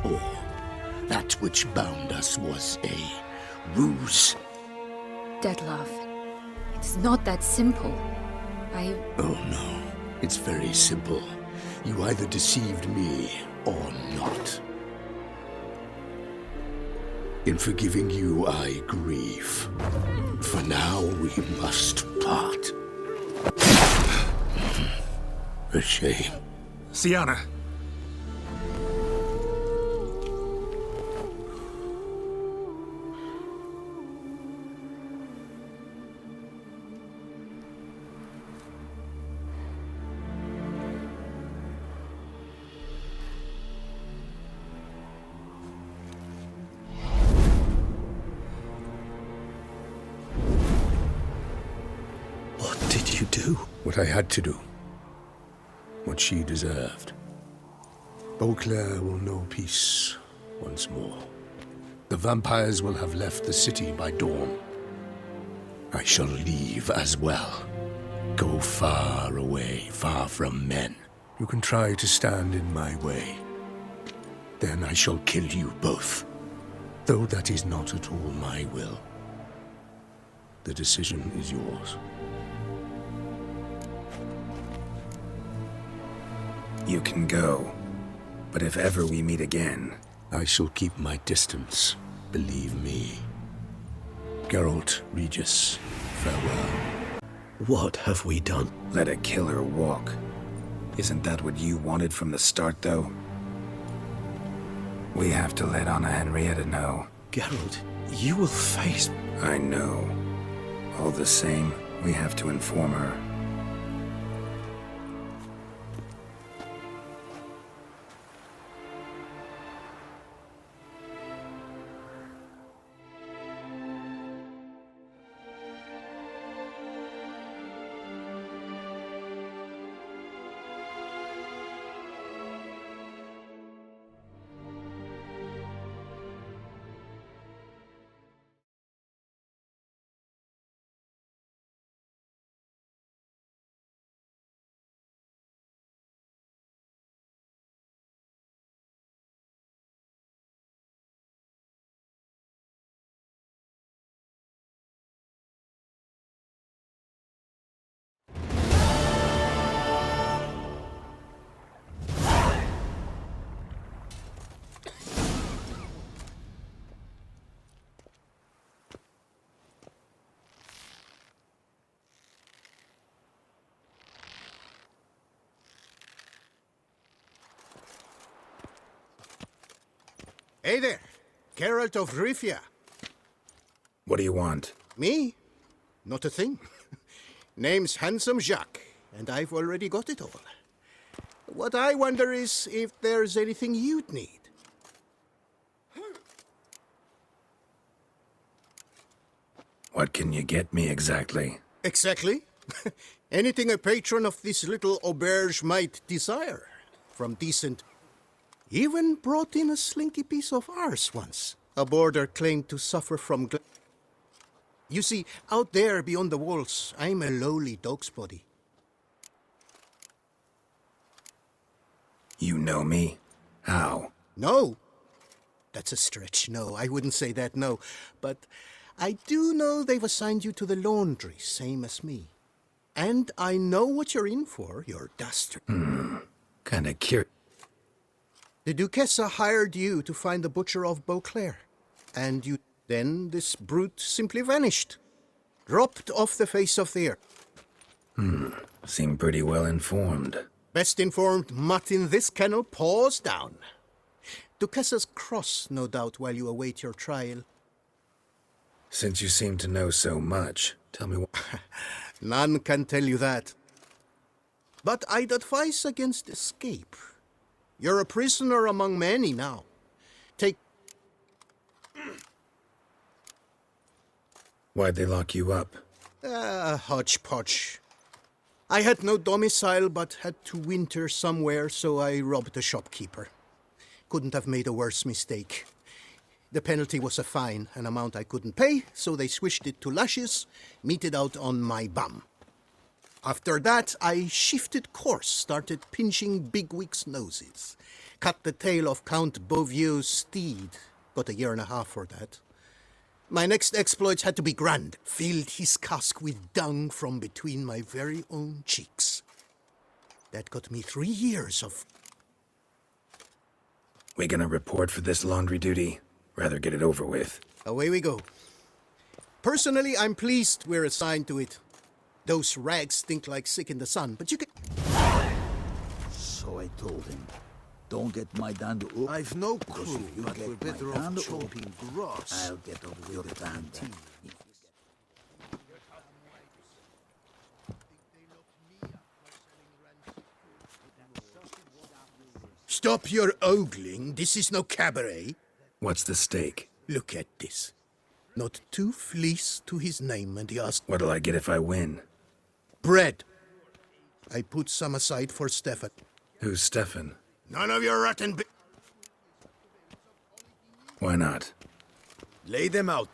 all. That which bound us was a ruse. Detlef, it's not that simple. Oh no, it's very simple. You either deceived me or not. In forgiving you, I grieve. For now, we must part. A shame. Sienna. What did you do? What I had to do. What she deserved. Beauclair will know peace once more. The vampires will have left the city by dawn. I shall leave as well. Go far away, far from men. You can try to stand in my way. Then I shall kill you both. Though that is not at all my will. The decision is yours. You can go. But if ever we meet again... I shall keep my distance, believe me. Geralt, Regis, farewell. What have we done? Let a killer walk. Isn't that what you wanted from the start, though? We have to let Anna Henrietta know. Geralt, you will face... I know. All the same, we have to inform her. Hey there, Geralt of Rivia. What do you want? Me? Not a thing. Name's Handsome Jacques, and I've already got it all. What I wonder is if there's anything you'd need. What can you get me exactly? Exactly. Anything a patron of this little auberge might desire. From decent... Even brought in a slinky piece of ours once. A boarder claimed to suffer from... You see, out there beyond the walls, I'm a lowly dog's body. You know me? How? No. That's a stretch, no. I wouldn't say that, no. But I do know they've assigned you to the laundry, same as me. And I know what you're in for, you're dastard. Kinda curious. The Duchessa hired you to find the butcher of Beauclair. And you... Then this brute simply vanished. Dropped off the face of the earth. Seem pretty well informed. Best informed mutt in this kennel paws down. Duchessa's cross, no doubt, while you await your trial. Since you seem to know so much, tell me what... None can tell you that. But I'd advise against escape. You're a prisoner among many now. Take... Why'd they lock you up? Hodgepodge. I had no domicile, but had to winter somewhere, so I robbed a shopkeeper. Couldn't have made a worse mistake. The penalty was a fine, an amount I couldn't pay, so they switched it to lashes, meted out on my bum. After that, I shifted course, started pinching bigwigs' noses. Cut the tail of Count Beauvieux's steed. Got a year and a half for that. My next exploits had to be grand. Filled his cask with dung from between my very own cheeks. That got me 3 years of... We gonna report for this laundry duty? Rather get it over with. Away we go. Personally, I'm pleased we're assigned to it. Those rags stink like sick in the sun, but you can... So I told him, don't get my dandy up. I've no because clue, if you but get we're my better dandy off up, chopping grass. I'll get on with the dandy. Stop your ogling. This is no cabaret. What's the stake? Look at this. Not 2 fleece to his name, and he asked... What'll I get if I win? Bread. I put some aside for Stefan. Who's Stefan? None of your rotten... Why not? Lay them out.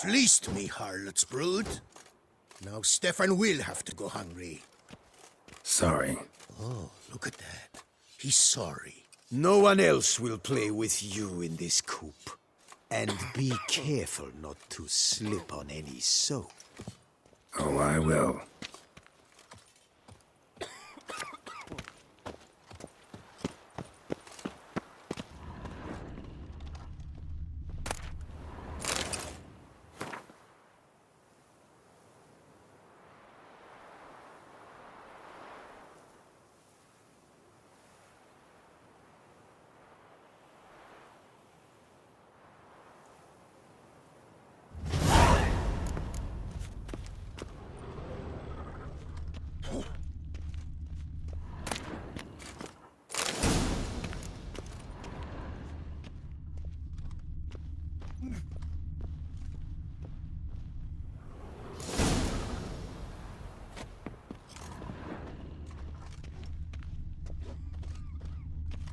Fleeced me, harlot's brood. Now Stefan will have to go hungry. Sorry. Oh, look at that. He's sorry. No one else will play with you in this coop. And be careful not to slip on any soap. Oh, I will.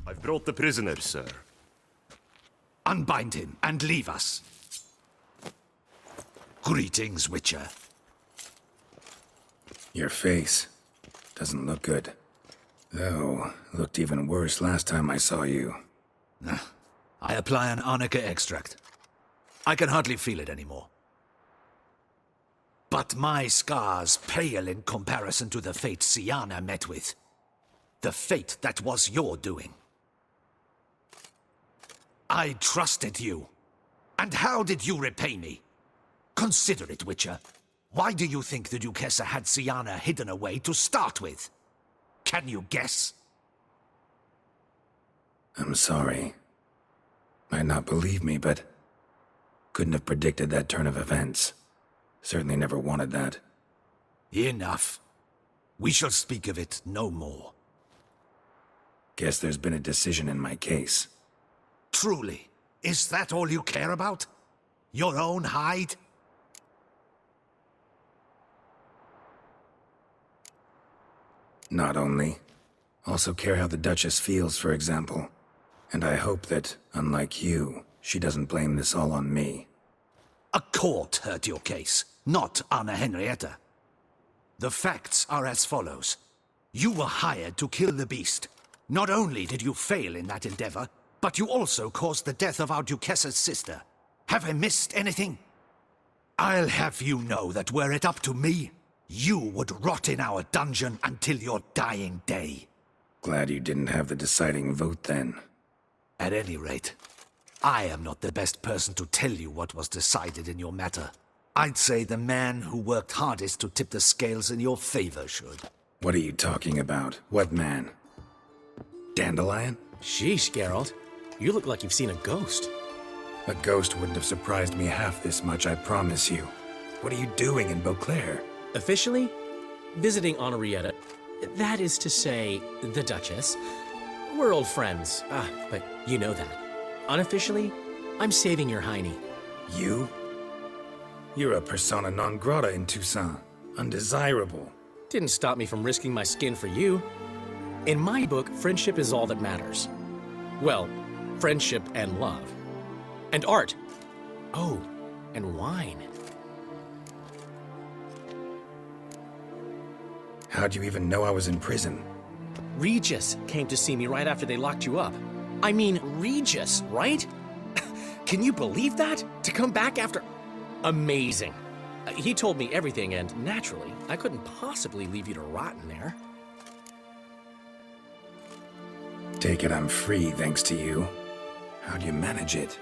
I've brought the prisoner, sir. Unbind him and leave us. Greetings, Witcher. Your face doesn't look good. Though, looked even worse last time I saw you. I apply an arnica extract. I can hardly feel it anymore. But my scars pale in comparison to the fate Siana met with. The fate that was your doing. I trusted you. And how did you repay me? Consider it, Witcher. Why do you think the Duchessa had Siana hidden away to start with? Can you guess? I'm sorry. Might not believe me, but couldn't have predicted that turn of events. Certainly never wanted that. Enough. We shall speak of it no more. Guess there's been a decision in my case. Truly, is that all you care about? Your own hide? Not only. Also care how the Duchess feels, for example. And I hope that, unlike you, she doesn't blame this all on me. A court heard your case, not Anna Henrietta. The facts are as follows. You were hired to kill the beast. Not only did you fail in that endeavor, but you also caused the death of our Duchessa's sister. Have I missed anything? I'll have you know that were it up to me, you would rot in our dungeon until your dying day. Glad you didn't have the deciding vote then. At any rate, I am not the best person to tell you what was decided in your matter. I'd say the man who worked hardest to tip the scales in your favor should. What are you talking about? What man? Dandelion? Sheesh, Geralt. You look like you've seen a ghost. A ghost wouldn't have surprised me half this much, I promise you. What are you doing in Beauclair? Officially, visiting Henrietta. That is to say, the Duchess. We're old friends, but you know that. Unofficially, I'm saving your hiney. You? You're a persona non grata in Toussaint. Undesirable. Didn't stop me from risking my skin for you. In my book, friendship is all that matters. Well, friendship and love. And art. Oh, and wine. How'd you even know I was in prison? Regis came to see me right after they locked you up. I mean, Regis, right? Can you believe that? To come back after... Amazing. He told me everything, and naturally, I couldn't possibly leave you to rot in there. Take it I'm free, thanks to you. How'd you manage it?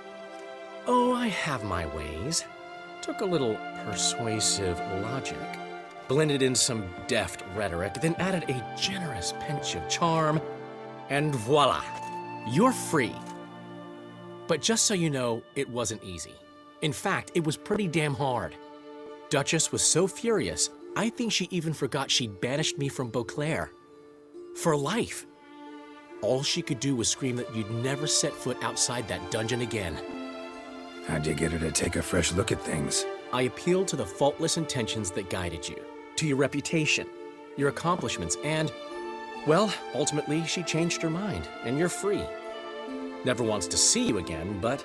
Oh, I have my ways. Took a little persuasive logic, blended in some deft rhetoric, then added a generous pinch of charm, and voila! You're free. But just so you know, it wasn't easy. In fact, it was pretty damn hard. Duchess was so furious, I think she even forgot she'd banished me from Beauclair. For life. All she could do was scream that you'd never set foot outside that dungeon again. How'd you get her to take a fresh look at things? I appealed to the faultless intentions that guided you, to your reputation, your accomplishments, and, well, ultimately she changed her mind, and you're free. Never wants to see you again, but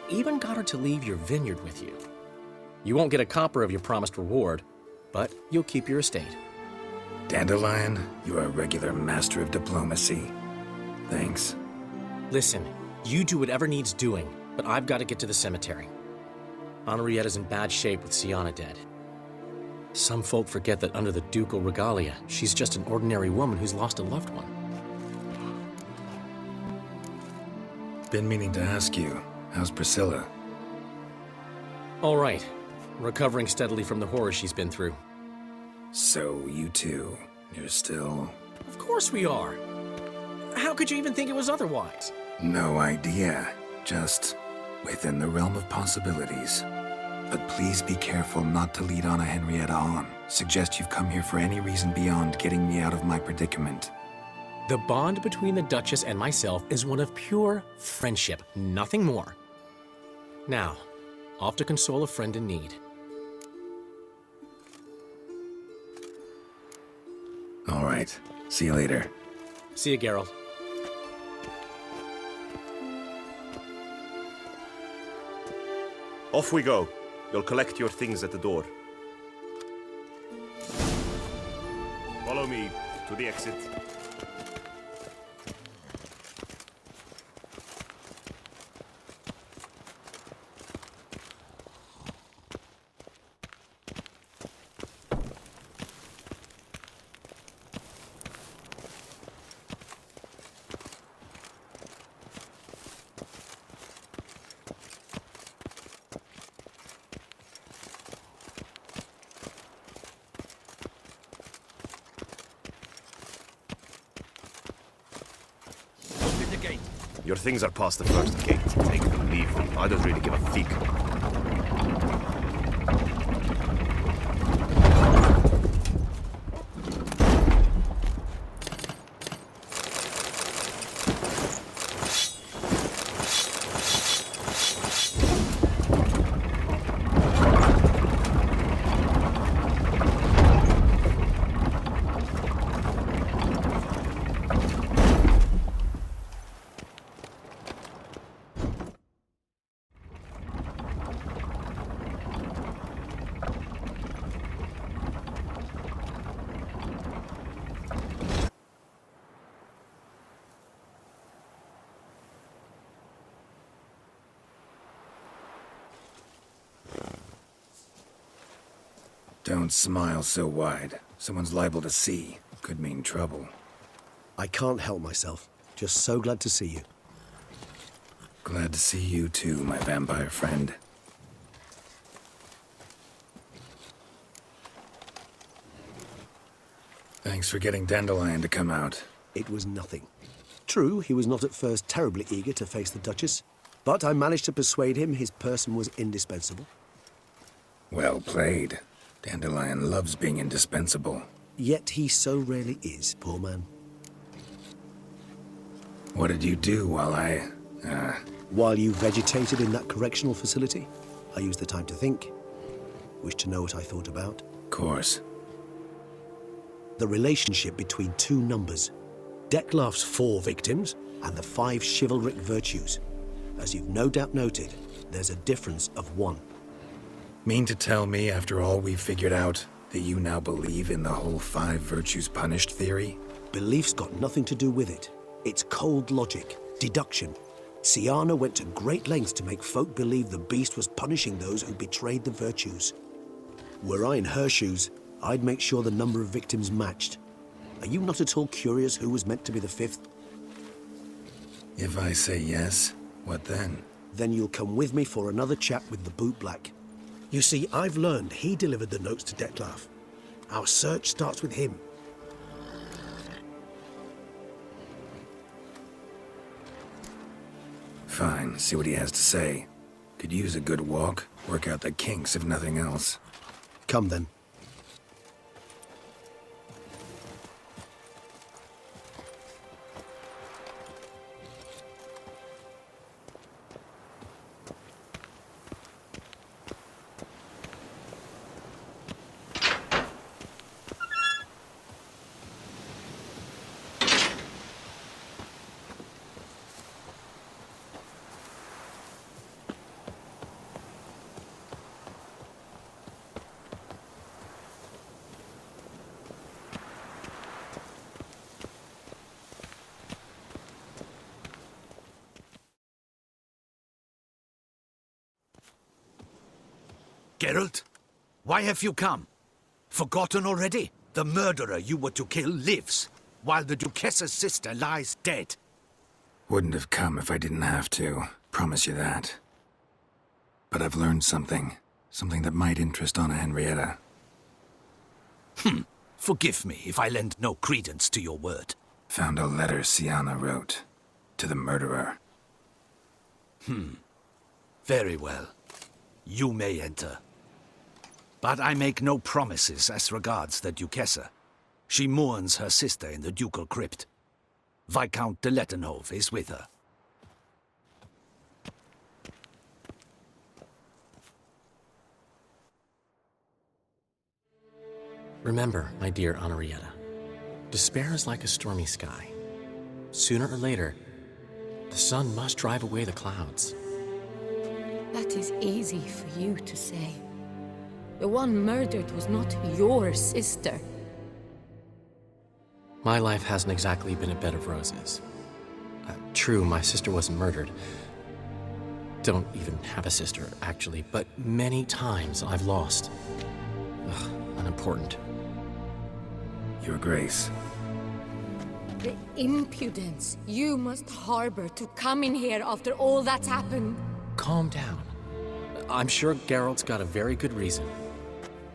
even got her to leave your vineyard with you. You won't get a copper of your promised reward, but you'll keep your estate. Dandelion, you're a regular master of diplomacy. Thanks. Listen, you do whatever needs doing, but I've got to get to the cemetery. Henrietta's in bad shape with Siana dead. Some folk forget that under the ducal regalia, she's just an ordinary woman who's lost a loved one. Been meaning to ask you, how's Priscilla? All right. Recovering steadily from the horror she's been through. So, you two, you're still... Of course we are. How could you even think it was otherwise? No idea. Just within the realm of possibilities. But please be careful not to lead Anna Henrietta on. Suggest you've come here for any reason beyond getting me out of my predicament. The bond between the Duchess and myself is one of pure friendship, nothing more. Now, off to console a friend in need. All right. See you later. See you, Geralt. Off we go. You'll collect your things at the door. Follow me to the exit. Your things are past the first gate. Take them, leave them. I don't really give a fig. Don't smile so wide. Someone's liable to see. Could mean trouble. I can't help myself. Just so glad to see you. Glad to see you too, my vampire friend. Thanks for getting Dandelion to come out. It was nothing. True, he was not at first terribly eager to face the Duchess, but I managed to persuade him his person was indispensable. Well played. Dandelion loves being indispensable. Yet he so rarely is, poor man. What did you do while While you vegetated in that correctional facility, I used the time to think. Wish to know what I thought about? Of course. The relationship between two numbers. Dettlaff's 4 victims and the 5 chivalric virtues. As you've no doubt noted, there's a difference of 1. Mean to tell me, after all we've figured out, that you now believe in the whole 5 virtues punished theory? Belief's got nothing to do with it. It's cold logic, deduction. Syanna went to great lengths to make folk believe the beast was punishing those who betrayed the virtues. Were I in her shoes, I'd make sure the number of victims matched. Are you not at all curious who was meant to be the 5th? If I say yes, what then? Then you'll come with me for another chat with the bootblack. You see, I've learned he delivered the notes to Dettlaff. Our search starts with him. Fine, see what he has to say. Could use a good walk, work out the kinks if nothing else. Come then. Geralt, why have you come? Forgotten already? The murderer you were to kill lives, while the Duchess's sister lies dead. Wouldn't have come if I didn't have to. Promise you that. But I've learned something. Something that might interest Anna Henrietta. Forgive me if I lend no credence to your word. Found a letter Syanna wrote. To the murderer. Very well. You may enter. But I make no promises as regards the Duchessa. She mourns her sister in the ducal crypt. Viscount de Lettenhove is with her. Remember, my dear Henrietta, despair is like a stormy sky. Sooner or later, the sun must drive away the clouds. That is easy for you to say. The one murdered was not your sister. My life hasn't exactly been a bed of roses. True, my sister wasn't murdered. Don't even have a sister, actually, but many times I've lost. Ugh, unimportant. Your Grace. The impudence you must harbor to come in here after all that's happened. Calm down. I'm sure Geralt's got a very good reason.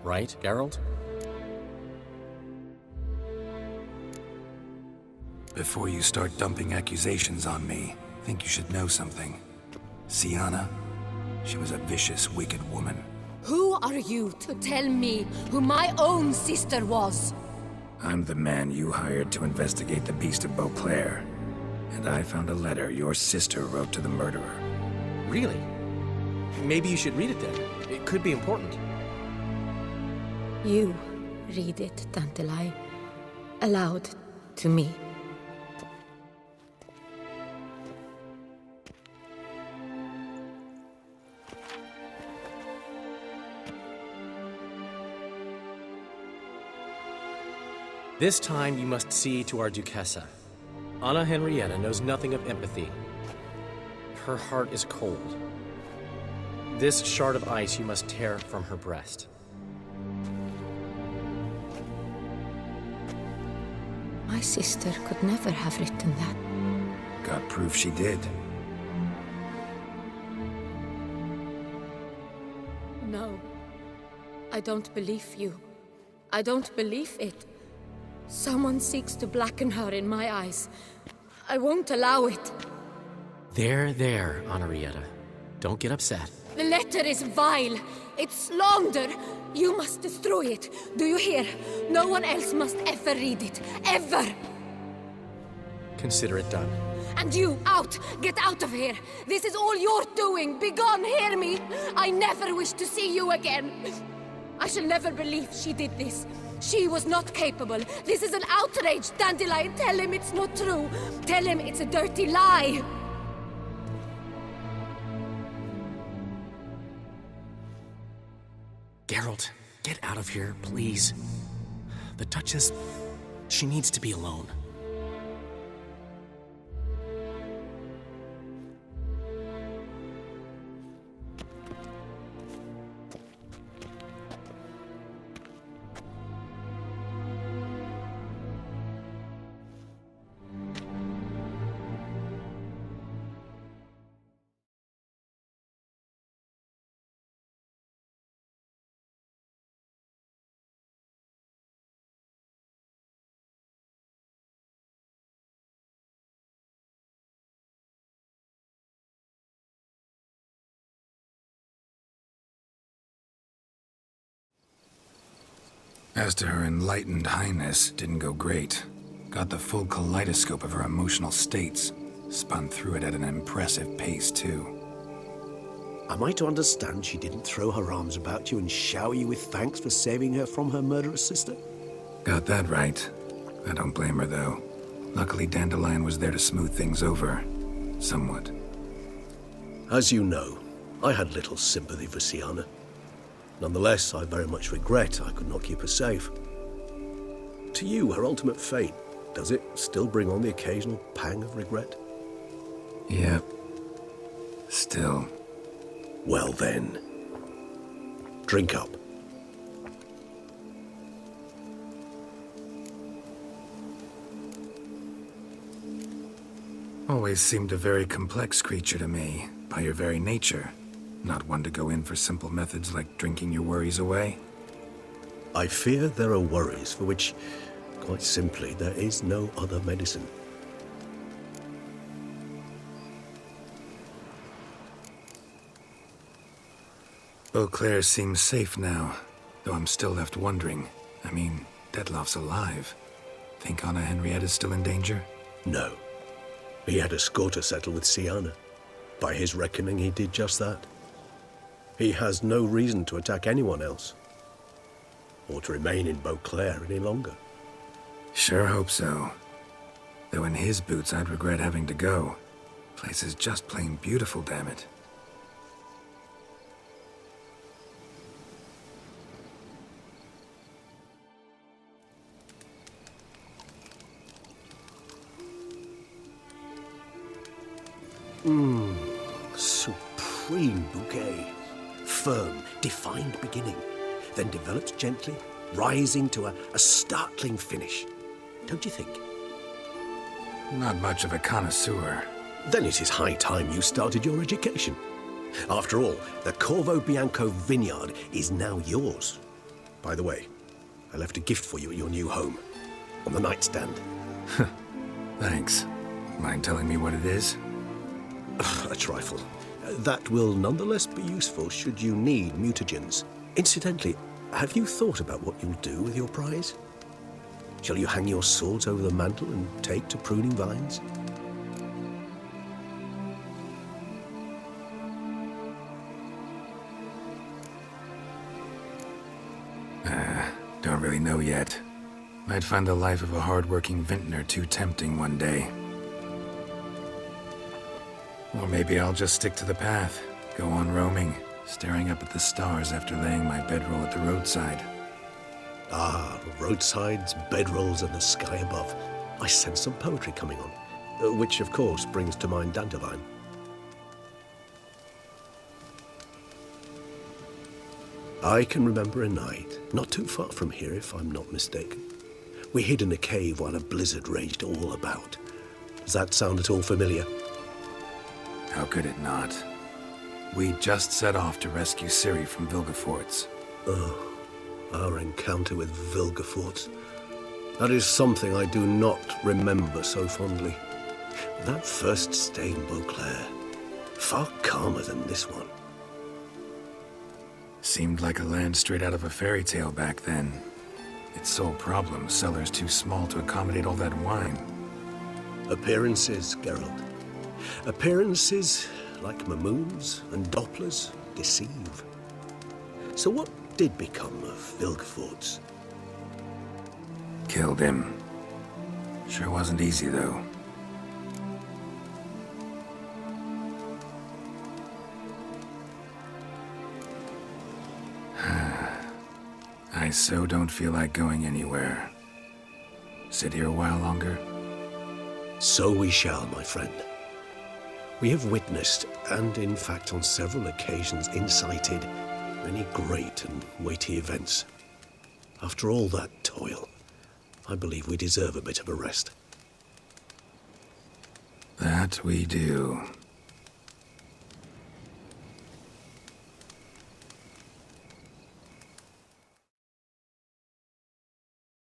Right, Geralt? Before you start dumping accusations on me, I think you should know something. Sienna, she was a vicious, wicked woman. Who are you to tell me who my own sister was? I'm the man you hired to investigate the Beast of Beauclair. And I found a letter your sister wrote to the murderer. Really? Maybe you should read it then. It could be important. You read it, Dantelai, aloud to me. This time you must see to our Duchessa. Anna Henrietta knows nothing of empathy. Her heart is cold. This shard of ice you must tear from her breast. My sister could never have written that. Got proof she did. No. I don't believe you. I don't believe it. Someone seeks to blacken her in my eyes. I won't allow it. There, Henrietta. Don't get upset. The letter is vile. It's slander. You must destroy it. Do you hear? No one else must ever read it. Ever! Consider it done. And you, out! Get out of here! This is all you're doing! Begone, hear me! I never wish to see you again! I shall never believe she did this. She was not capable. This is an outrage, Dandelion. Tell him it's not true. Tell him it's a dirty lie. Geralt, get out of here, please. The Duchess, she needs to be alone. As to her enlightened highness, didn't go great. Got the full kaleidoscope of her emotional states. Spun through it at an impressive pace, too. Am I to understand she didn't throw her arms about you and shower you with thanks for saving her from her murderous sister? Got that right. I don't blame her, though. Luckily, Dandelion was there to smooth things over. Somewhat. As you know, I had little sympathy for Sienna. Nonetheless, I very much regret I could not keep her safe. To you, her ultimate fate, does it still bring on the occasional pang of regret? Yep. Still. Well then, drink up. Always seemed a very complex creature to me, by your very nature. Not one to go in for simple methods like drinking your worries away. I fear there are worries for which, quite simply, there is no other medicine. Beauclair seems safe now, though I'm still left wondering. I mean, Detloff's alive. Think Anna Henrietta's still in danger? No. He had a score to settle with Sienna. By his reckoning, he did just that. He has no reason to attack anyone else. or to remain in Beauclair any longer. Sure hope so. Though in his boots, I'd regret having to go. Place is just plain beautiful, damn it. Supreme bouquet. Firm, defined beginning, then develops gently, rising to a startling finish. Don't you think? Not much of a connoisseur. Then it is high time you started your education. After all, the Corvo Bianco vineyard is now yours. By the way, I left a gift for you at your new home, on the nightstand. Thanks. Mind telling me what it is? A trifle. That will nonetheless be useful should you need mutagens. Incidentally, have you thought about what you'll do with your prize? Shall you hang your swords over the mantle and take to pruning vines? Don't really know yet. Might find the life of a hard-working vintner too tempting one day. Or maybe I'll just stick to the path, go on roaming, staring up at the stars after laying my bedroll at the roadside. Ah, roadsides, bedrolls, and the sky above. I sense some poetry coming on, which of course brings to mind Dandelion. I can remember a night, not too far from here if I'm not mistaken. We hid in a cave while a blizzard raged all about. Does that sound at all familiar? How could it not? We just set off to rescue Ciri from Vilgefortz. Oh, our encounter with Vilgefortz. That is something I do not remember so fondly. That first stay in Beauclair, far calmer than this one. Seemed like a land straight out of a fairy tale back then. Its sole problem, cellars too small to accommodate all that wine. Appearances, Geralt. Appearances, like Mamoons and Dopplers, deceive. So what did become of Vilgefortz? Killed him. Sure wasn't easy, though. I so don't feel like going anywhere. Sit here a while longer? So we shall, my friend. We have witnessed, and in fact on several occasions incited, many great and weighty events. After all that toil, I believe we deserve a bit of a rest. That we do.